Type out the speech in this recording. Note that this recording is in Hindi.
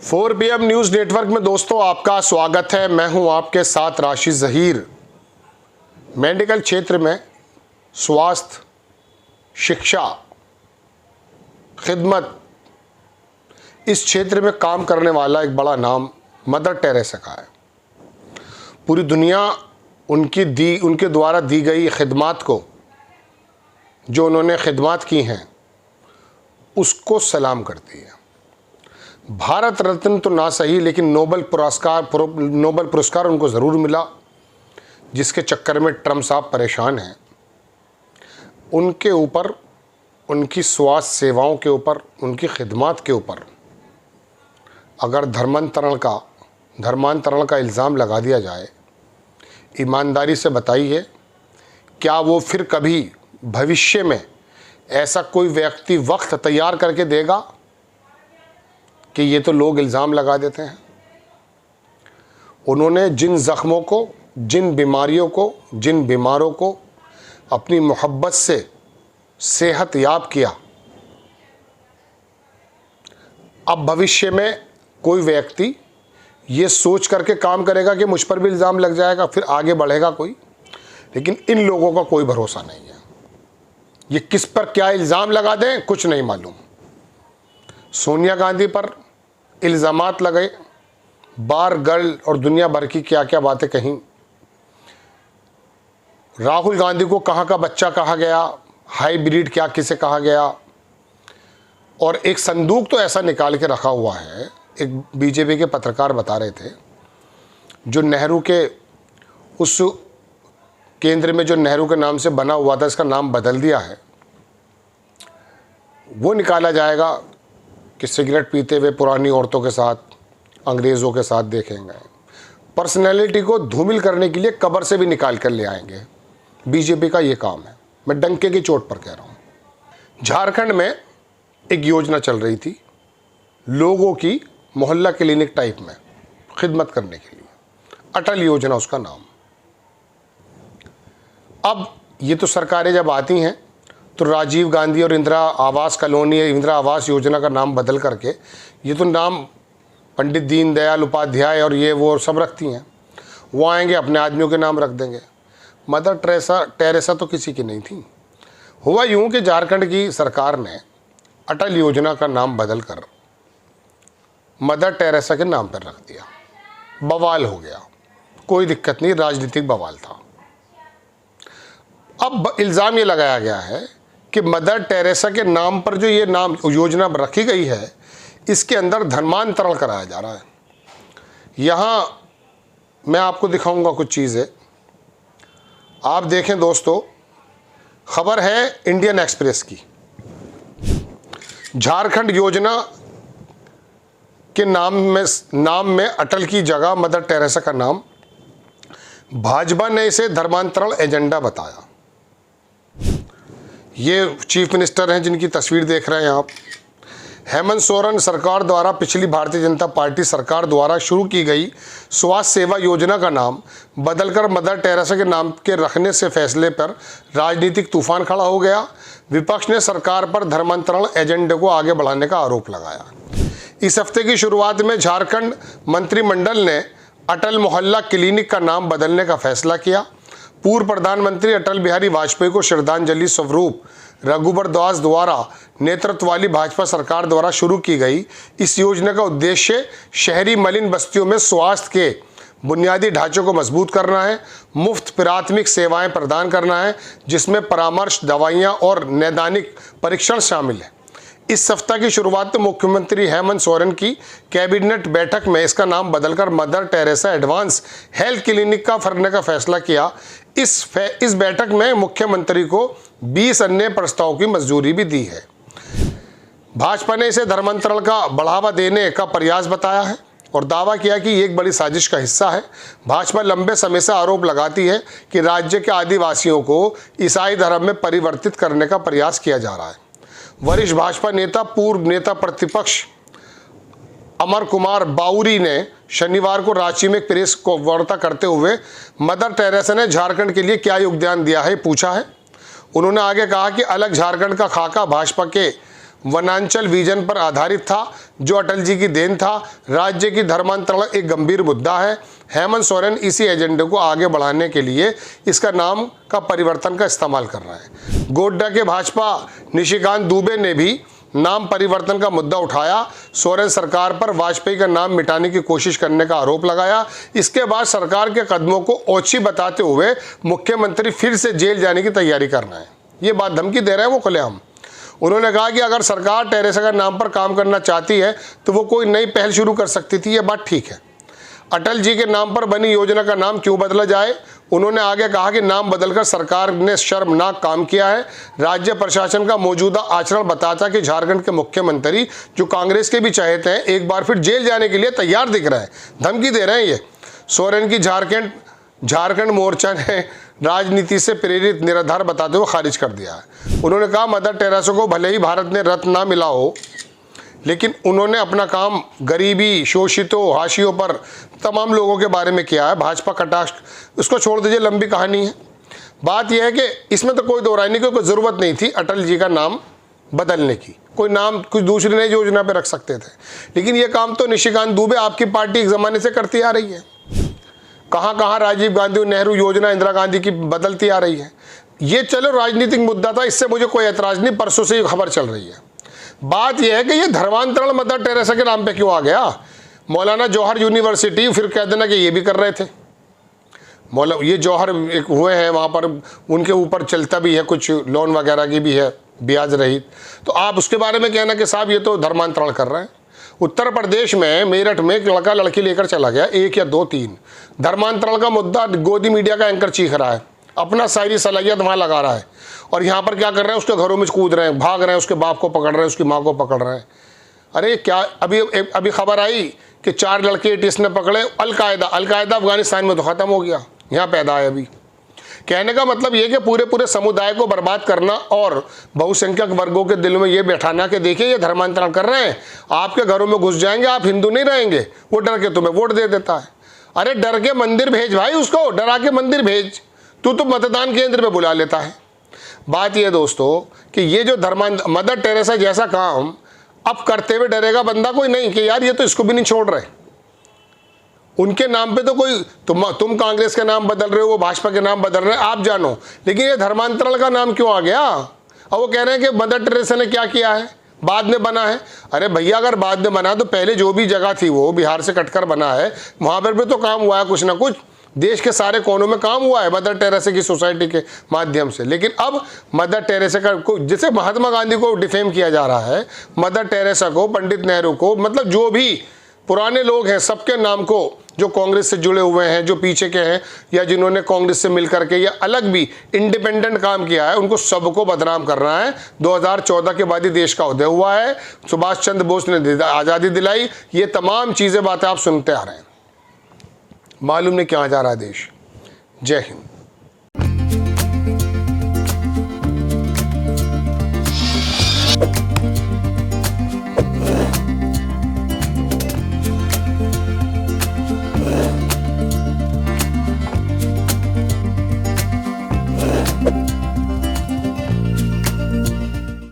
4 PM न्यूज़ नेटवर्क में दोस्तों आपका स्वागत है। मैं हूं आपके साथ राशिद ज़हीर। मेडिकल क्षेत्र में स्वास्थ्य, शिक्षा, खिदमत, इस क्षेत्र में काम करने वाला एक बड़ा नाम मदर टेरेसा का है। पूरी दुनिया उनके द्वारा दी गई खिदमत को, जो उन्होंने खिदमत की हैं, उसको सलाम करती है। भारत रत्न तो ना सही, लेकिन नोबेल पुरस्कार उनको ज़रूर मिला, जिसके चक्कर में ट्रम्प साहब परेशान हैं। उनके ऊपर, उनकी स्वास्थ्य सेवाओं के ऊपर, उनकी खिदमत के ऊपर अगर धर्मांतरण का इल्ज़ाम लगा दिया जाए, ईमानदारी से बताइए, क्या वो फिर कभी भविष्य में ऐसा कोई व्यक्ति वक्त तैयार करके देगा कि ये तो लोग इल्ज़ाम लगा देते हैं? उन्होंने जिन ज़ख्मों को, जिन बीमारियों को, जिन बीमारों को अपनी मोहब्बत से सेहत याब किया, अब भविष्य में कोई व्यक्ति ये सोच करके काम करेगा कि मुझ पर भी इल्ज़ाम लग जाएगा, फिर आगे बढ़ेगा कोई। लेकिन इन लोगों का कोई भरोसा नहीं है। ये किस पर क्या इल्ज़ाम लगा दें, कुछ नहीं मालूम। सोनिया गांधी पर इल्ज़ामात लगे, बार गर्ल और दुनिया भर की क्या क्या बातें कहीं। राहुल गांधी को कहाँ का बच्चा कहा गया, हाइब्रिड क्या किसे कहा गया। और एक संदूक तो ऐसा निकाल के रखा हुआ है, एक बीजेपी के पत्रकार बता रहे थे, जो नेहरू के उस केंद्र में जो नेहरू के नाम से बना हुआ था, इसका नाम बदल दिया है। वो निकाला जाएगा कि सिगरेट पीते हुए पुरानी औरतों के साथ, अंग्रेज़ों के साथ देखेंगे। पर्सनैलिटी को धूमिल करने के लिए कब्र से भी निकाल कर ले आएंगे। बीजेपी का ये काम है, मैं डंके की चोट पर कह रहा हूँ। झारखंड में एक योजना चल रही थी, लोगों की मोहल्ला क्लिनिक टाइप में खिदमत करने के लिए, अटल योजना उसका नाम। अब ये तो सरकारें जब आती हैं तो राजीव गांधी और इंदिरा आवास कॉलोनी, इंदिरा आवास योजना का नाम बदल करके, ये तो नाम पंडित दीनदयाल उपाध्याय और ये वो सब रखती हैं। वो आएंगे अपने आदमियों के नाम रख देंगे। मदर टेरेसा तो किसी की नहीं थी। हुआ यूँ कि झारखंड की सरकार ने अटल योजना का नाम बदल कर मदर टेरेसा के नाम पर रख दिया। बवाल हो गया, कोई दिक्कत नहीं, राजनीतिक बवाल था। अब इल्ज़ाम ये लगाया गया है कि मदर टेरेसा के नाम पर जो ये नाम योजना रखी गई है, इसके अंदर धर्मांतरण कराया जा रहा है। यहाँ मैं आपको दिखाऊंगा कुछ चीज़ें, आप देखें दोस्तों। खबर है इंडियन एक्सप्रेस की। झारखंड योजना के नाम में अटल की जगह मदर टेरेसा का नाम। भाजपा ने इसे धर्मांतरण एजेंडा बताया। ये चीफ मिनिस्टर हैं जिनकी तस्वीर देख रहे हैं आप। हेमंत सोरेन सरकार द्वारा, पिछली भारतीय जनता पार्टी सरकार द्वारा शुरू की गई स्वास्थ्य सेवा योजना का नाम बदलकर मदर टेरेसा के नाम के रखने से फैसले पर राजनीतिक तूफान खड़ा हो गया। विपक्ष ने सरकार पर धर्मांतरण एजेंडे को आगे बढ़ाने का आरोप लगाया। इस हफ्ते की शुरुआत में झारखंड मंत्रिमंडल ने अटल मोहल्ला क्लिनिक का नाम बदलने का फैसला किया। पूर्व प्रधानमंत्री अटल बिहारी वाजपेयी को श्रद्धांजलि स्वरूप रघुबर दास द्वारा नेतृत्व वाली भाजपा सरकार द्वारा शुरू की गई इस योजना का उद्देश्य शहरी मलिन बस्तियों में स्वास्थ्य के बुनियादी ढांचे को मजबूत करना है, मुफ्त प्राथमिक सेवाएं प्रदान करना है, जिसमें परामर्श, दवाइयां और नैदानिक परीक्षण शामिल है। इस सप्ताह की शुरुआत में मुख्यमंत्री हेमंत सोरेन की कैबिनेट बैठक में इसका नाम बदलकर mother Teresa advance health clinic का करने का फैसला किया। इस बैठक में मुख्यमंत्री को 20 अन्य प्रस्तावों की मंजूरी भी दी है। भाजपा ने इसे धर्मांतरण का बढ़ावा देने का प्रयास बताया है और दावा किया कि ये एक बड़ी साजिश का हिस्सा है। भाजपा लंबे समय से आरोप लगाती है कि राज्य के आदिवासियों को ईसाई धर्म में परिवर्तित करने का प्रयास किया जा रहा है। वरिष्ठ भाजपा नेता, पूर्व नेता प्रतिपक्ष अमर कुमार बाउरी ने शनिवार को रांची में प्रेस को वार्ता करते हुए मदर टेरेसा ने झारखंड के लिए क्या योगदान दिया है पूछा है। उन्होंने आगे कहा कि अलग झारखंड का खाका भाजपा के वनांचल विजन पर आधारित था, जो अटल जी की देन था। राज्य की धर्मांतरण एक गंभीर मुद्दा है। हेमंत सोरेन इसी एजेंडे को आगे बढ़ाने के लिए इसका नाम का परिवर्तन का इस्तेमाल कर रहा है। गोड्डा के भाजपा निशिकांत दुबे ने भी नाम परिवर्तन का मुद्दा उठाया। सोरेन सरकार पर वाजपेयी का नाम मिटाने की कोशिश करने का आरोप लगाया। इसके बाद सरकार के कदमों को ओछी बताते हुए मुख्यमंत्री फिर से जेल जाने की तैयारी कर रहे हैं। ये बात धमकी दे रहे हैं वो खुलेआम। उन्होंने कहा कि अगर सरकार टेरेसा का नाम पर काम करना चाहती है तो वो कोई नई पहल शुरू कर सकती थी। ये बात ठीक है। अटल जी के नाम पर बनी योजना का नाम क्यों बदला जाए? उन्होंने आगे कहा कि नाम बदलकर सरकार ने शर्मनाक काम किया है। राज्य प्रशासन का मौजूदा आचरण बताता कि झारखंड के मुख्यमंत्री, जो कांग्रेस के भी चहेते हैं, एक बार फिर जेल जाने के लिए तैयार दिख रहे हैं। धमकी दे रहे हैं ये। सोरेन की झारखंड मोर्चा ने राजनीति से प्रेरित निराधार बताते हुए खारिज कर दिया है। उन्होंने कहा मदर टेरेसा को भले ही भारत ने रत्न ना मिला हो, लेकिन उन्होंने अपना काम गरीबी, शोषितों, हाशियों पर तमाम लोगों के बारे में किया है। भाजपा कटाक्ष उसको छोड़ दीजिए, लंबी कहानी है। बात यह है कि इसमें तो कोई दो राय नहीं, कोई ज़रूरत नहीं थी अटल जी का नाम बदलने की। कोई नाम कुछ दूसरी नई योजना पे रख सकते थे, लेकिन ये काम तो निशिकांत दुबे आपकी पार्टी एक ज़माने से करती आ रही है। कहाँ राजीव गांधी नेहरू योजना इंदिरा गांधी की बदलती आ रही है। ये चलो राजनीतिक मुद्दा था, इससे मुझे कोई ऐतराज़ नहीं। परसों से ये खबर चल रही है। बात यह है कि ये धर्मांतरण मदर टेरेसा के नाम पे क्यों आ गया? मौलाना जौहर यूनिवर्सिटी, फिर कह देना कि ये भी कर रहे थे। ये जौहर एक हुए हैं वहाँ पर, उनके ऊपर चलता भी है, कुछ लोन वगैरह की भी है, ब्याज रहित। तो आप उसके बारे में कहना कि साहब ये तो धर्मांतरण कर रहे हैं। उत्तर प्रदेश में मेरठ में एक लड़का लड़की लेकर चला गया, 1 या 2 3। धर्मांतरण का मुद्दा गोदी मीडिया का एंकर चीख रहा है, अपना सारी सलाहियत वहाँ लगा रहा है, और यहाँ पर क्या कर रहे हैं? उसके घरों में कूद रहे हैं, भाग रहे हैं, उसके बाप को पकड़ रहे हैं, उसकी माँ को पकड़ रहे हैं। अरे क्या अभी खबर आई कि 4 लड़के एटीएस ने पकड़े। अलकायदा अफगानिस्तान में तो ख़त्म हो गया, यहाँ पैदा है अभी। कहने का मतलब ये कि पूरे समुदाय को बर्बाद करना और बहुसंख्यक वर्गों के दिल में ये बैठाना कि देखिए ये धर्मांतरण कर रहे हैं, आपके घरों में घुस जाएंगे, आप हिंदू नहीं रहेंगे, वो डर के तुम्हें वोट दे देता है। अरे डर के मंदिर भेज भाई, उसको डरा के मंदिर भेज, तू तो मतदान केंद्र पे बुला लेता है। बात यह दोस्तों कि ये जो मदर टेरेसा जैसा काम अब करते हुए डरेगा बंदा कोई नहीं कि यार ये तो इसको भी नहीं छोड़ रहे। उनके नाम पे तो कोई तुम कांग्रेस के नाम बदल रहे हो, वो भाजपा के नाम बदल रहे हैं, आप जानो, लेकिन ये धर्मांतरण का नाम क्यों आ गया? और वो कह रहे हैं कि मदर टेरेसा ने क्या किया है, बाद में बना है। अरे भैया अगर बाद में बना तो पहले जो भी जगह थी वो बिहार से कटकर बना है, वहाँ पर भी तो काम हुआ है कुछ ना कुछ। देश के सारे कोनों में काम हुआ है मदर टेरेसा की सोसाइटी के माध्यम से। लेकिन अब मदर टेरेसा का जैसे महात्मा गांधी को डिफेम किया जा रहा है, मदर टेरेसा को, पंडित नेहरू को, मतलब जो भी पुराने लोग हैं सबके नाम को, जो कांग्रेस से जुड़े हुए हैं, जो पीछे के हैं, या जिन्होंने कांग्रेस से मिलकर के या अलग भी इंडिपेंडेंट काम किया है, उनको सबको बदनाम करना है। 2014 के बाद ही देश का उदय हुआ है, सुभाष चंद्र बोस ने आज़ादी दिलाई, ये तमाम चीज़ें बातें आप सुनते आ रहे हैं। मालूम नहीं कहाँ जा रहा है देश। जय हिंद।